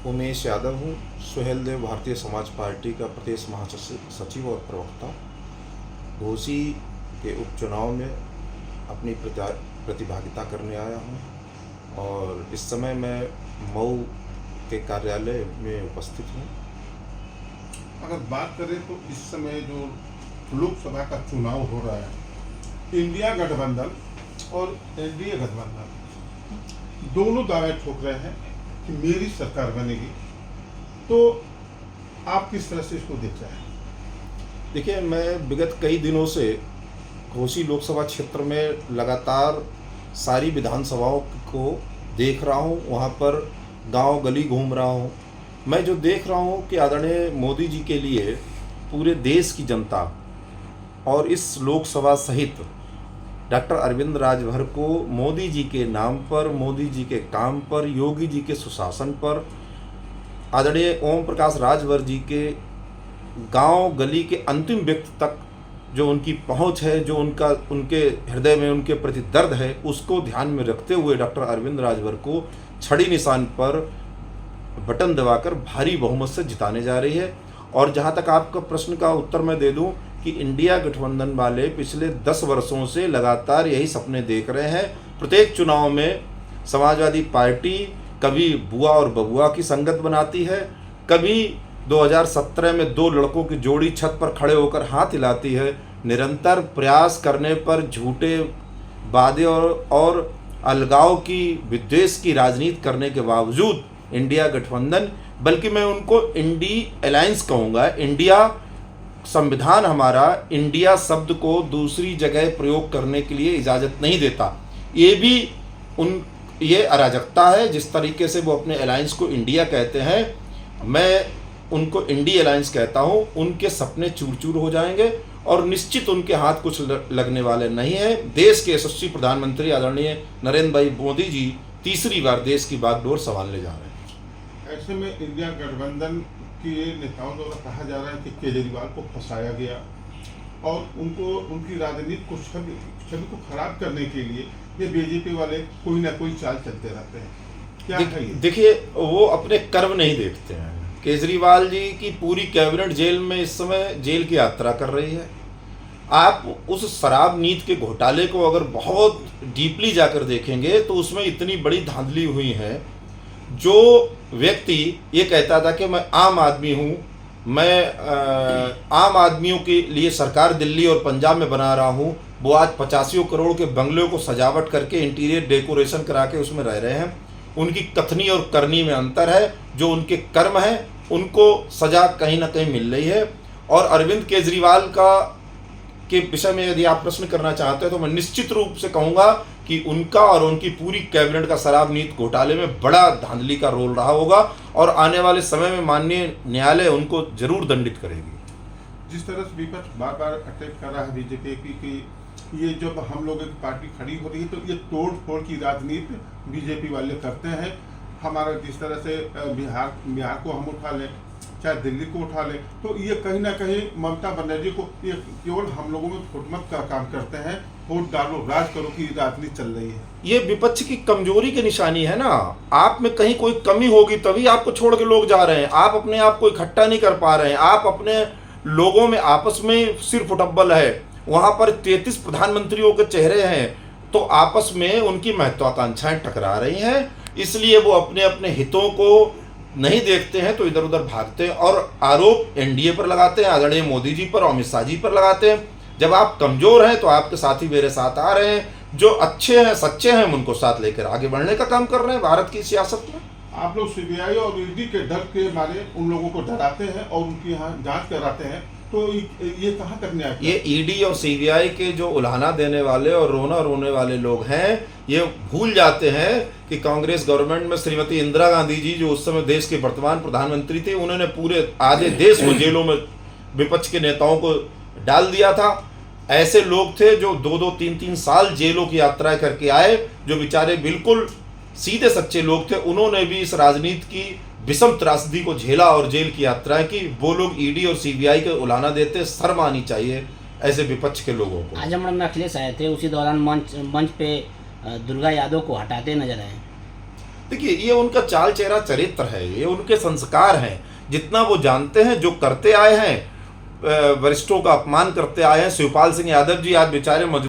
उमेश यादव हूँ। सुहेल देव भारतीय समाज पार्टी का प्रदेश महासचिव और प्रवक्ता। घोसी के उपचुनाव में अपनी प्रतिभागिता करने आया हूँ और इस समय मैं मऊ के कार्यालय में उपस्थित हूँ। अगर बात करें तो इस समय जो लोकसभा का चुनाव हो रहा है, इंडिया गठबंधन और एनडीए गठबंधन दोनों दावे ठोक रहे हैं कि मेरी सरकार बनेगी, तो आप किस तरह से इसको देख रहे हैं? देखिए, मैं विगत कई दिनों से घोसी लोकसभा क्षेत्र में लगातार सारी विधानसभाओं को देख रहा हूँ, वहाँ पर गांव गली घूम रहा हूँ। मैं जो देख रहा हूँ कि आदरणीय मोदी जी के लिए पूरे देश की जनता और इस लोकसभा सहित डॉक्टर अरविंद राजभर को मोदी जी के नाम पर, मोदी जी के काम पर, योगी जी के सुशासन पर, आदरणीय ओम प्रकाश राजभर जी के गांव गली के अंतिम व्यक्ति तक जो उनकी पहुंच है, जो उनके हृदय में उनके प्रति दर्द है, उसको ध्यान में रखते हुए डॉक्टर अरविंद राजभर को छड़ी निशान पर बटन दबाकर भारी बहुमत से जिताने जा रही है। और जहां तक आपका प्रश्न का उत्तर मैं दे दूं कि इंडिया गठबंधन वाले पिछले 10 वर्षों से लगातार यही सपने देख रहे हैं। प्रत्येक चुनाव में समाजवादी पार्टी कभी बुआ और बबुआ की संगत बनाती है, कभी 2017 में 2 लड़कों की जोड़ी छत पर खड़े होकर हाथ हिलाती है। निरंतर प्रयास करने पर झूठे वादे और अलगाव की, विद्वेष की राजनीति करने के बावजूद इंडिया गठबंधन, बल्कि मैं उनको इंडी अलायंस कहूँगा, इंडिया संविधान हमारा इंडिया शब्द को दूसरी जगह प्रयोग करने के लिए इजाज़त नहीं देता। ये अराजकता है। जिस तरीके से वो अपने अलायंस को इंडिया कहते हैं, मैं उनको इंडी अलायंस कहता हूँ। उनके सपने चूर चूर हो जाएंगे और निश्चित उनके हाथ कुछ लगने वाले नहीं है। देश के यशस्वी प्रधानमंत्री आदरणीय नरेंद्र भाई मोदी जी तीसरी बार देश की बागडोर संभालने जा रहे हैं। ऐसे में इंडिया गठबंधन के नेताओं द्वारा कहा जा रहा है कि केजरीवाल को फंसाया गया और उनकी राजनीति को छवि को खराब करने के लिए ये बीजेपी वाले कोई ना कोई चाल चलते रहते हैं। क्या है ये? देखिए, वो अपने कर्म नहीं देखते हैं। केजरीवाल जी की पूरी कैबिनेट जेल में इस समय जेल की यात्रा कर रही है। आप उस शराब नीति के घोटाले को अगर बहुत डीपली जाकर देखेंगे तो उसमें इतनी बड़ी धांधली हुई है। जो व्यक्ति ये कहता था कि मैं आम आदमी हूँ, मैं आम आदमियों के लिए सरकार दिल्ली और पंजाब में बना रहा हूँ, वो आज 85 करोड़ के बंगलों को सजावट करके इंटीरियर डेकोरेशन करा के उसमें रह रहे हैं। उनकी कथनी और करनी में अंतर है। जो उनके कर्म हैं उनको सजा कहीं ना कहीं मिल रही है। और अरविंद केजरीवाल के विषय में यदि आप प्रश्न करना चाहते हैं तो मैं निश्चित रूप से कहूँगा कि उनका और उनकी पूरी कैबिनेट का शराब नीति घोटाले में बड़ा धांधली का रोल रहा होगा और आने वाले समय में माननीय न्यायालय उनको जरूर दंडित करेगी। जिस तरह से विपक्ष बार बार अटैक कर रहा है बीजेपी की ये जब हम लोगों की पार्टी खड़ी हो रही है तो ये तोड़ फोड़ की राजनीति बीजेपी वाले करते हैं। हमारा जिस तरह से बिहार को हम उठा लें, चाहे दिल्ली को उठा लें, तो ये कहीं ना कहीं ममता बनर्जी को ये केवल हम लोगों में फुटमत का काम करते हैं। वोट डालो, राज करो की राजनीति चल रही है। ये विपक्ष की कमजोरी की निशानी है ना। आप में कहीं कोई कमी होगी तभी आपको छोड़ के लोग जा रहे हैं। आप अपने आप को इकट्ठा नहीं कर पा रहे हैं। आप अपने लोगों में आपस में सिर फुटब्बल है। वहां पर 33 प्रधानमंत्रियों के चेहरे हैं तो आपस में उनकी महत्वाकांक्षाएं टकरा रही हैं। इसलिए वो अपने अपने हितों को नहीं देखते हैं तो इधर उधर भागते हैं और आरोप एनडीए पर लगाते हैं, आदरणीय मोदी जी पर, अमित शाह जी पर लगाते हैं। जब आप कमजोर हैं तो आपके साथी मेरे साथ आ रहे हैं। जो अच्छे हैं, सच्चे हैं, हम उनको साथ लेकर आगे बढ़ने का काम कर रहे हैं भारत की सियासत में। आप लोग सीबीआई और ईडी के डर के मारे उन लोगों को डराते हैं और उनकी यहाँ जांच कराते हैं, तो ये कहाँ तक न्याय? ये ईडी और सीबीआई के जो उल्हाना देने वाले और रोने वाले लोग हैं, ये भूल जाते हैं कि कांग्रेस गवर्नमेंट में श्रीमती इंदिरा गांधी जी जो उस समय देश के वर्तमान प्रधानमंत्री थे, उन्होंने पूरे आधे देश को जेलों में विपक्ष के नेताओं को डाल दिया था। ऐसे लोग थे जो 2-2, 3-3 साल जेलों की यात्रा करके आए, जो बेचारे बिल्कुल सीधे सच्चे लोग थे। उन्होंने भी इस राजनीति की विषम त्रासदी को झेला और जेल की यात्राएं की। वो लोग ईडी और सीबीआई के उलाना देते, शर्म आनी चाहिए ऐसे विपक्ष के लोगों को। आजमगढ़ में अखिलेश आए थे, उसी दौरान मंच पे दुर्गा यादव को हटाते नजर आए। देखिए, ये उनका चाल चेहरा चरित्र है, ये उनके संस्कार हैं। जितना वो जानते हैं, जो करते आए हैं, वरिष्ठों का अपमान करते आए हैं। शिवपाल सिंह यादव जी आज बेचारे